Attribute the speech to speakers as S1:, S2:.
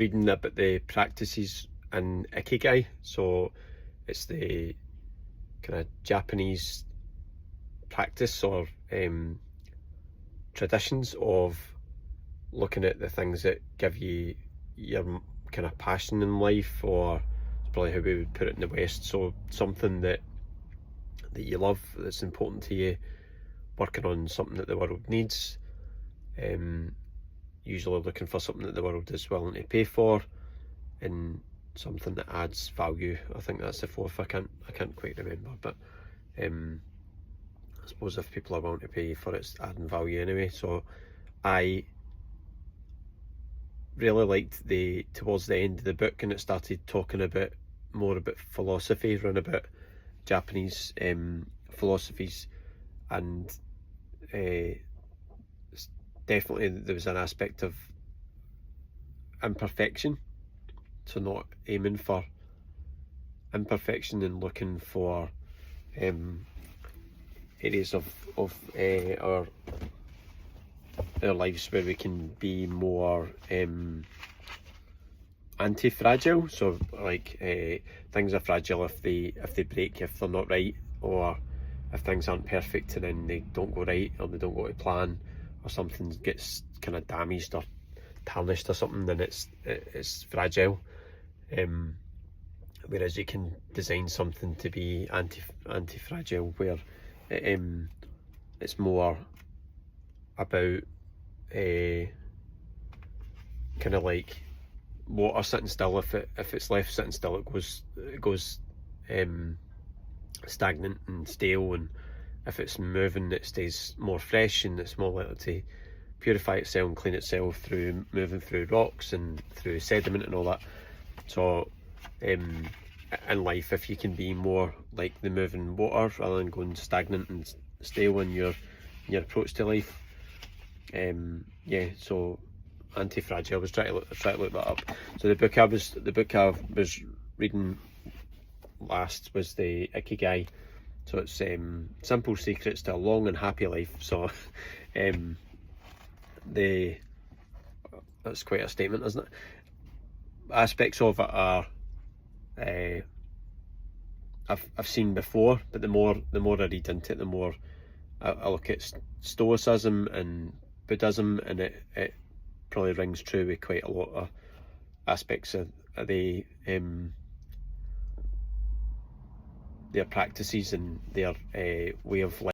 S1: reading about the practices in Ikigai. So it's the kind of Japanese practice or traditions of looking at the things that give you your kind of passion in life, or it's probably how we would put it in the West. So something that you love, that's important to you, working on something that the world needs, usually looking for something that the world is willing to pay for, and something that adds value. I think that's the fourth. I can't quite remember, but I suppose if people are willing to pay for it, it's adding value anyway. So I really liked towards the end of the book, and it started talking more about philosophy, around about Japanese philosophies, and definitely there was an aspect of imperfection, so not aiming for imperfection and looking for areas of our lives where we can be more anti-fragile. So like things are fragile if they break, if they're not right, or if things aren't perfect and then they don't go right, or they don't go to plan, or something gets kind of damaged or tarnished or something, then it's fragile. Whereas you can design something to be anti-fragile, where it's more about kind of like water sitting still. If it's left sitting still, it goes stagnant and stale, and if it's moving, it stays more fresh, and it's more likely to purify itself and clean itself through moving through rocks and through sediment and all that. So in life, if you can be more like the moving water rather than going stagnant and stale in your approach to life, so anti-fragile. I was trying to look that up. So the book I was reading last was the Ikigai. So it's simple secrets to a long and happy life. So that's quite a statement, isn't it? Aspects of it are I've seen before, but the more I read into it, the more I look at Stoicism and Buddhism, and it probably rings true with quite a lot of aspects of their practices and their way of life.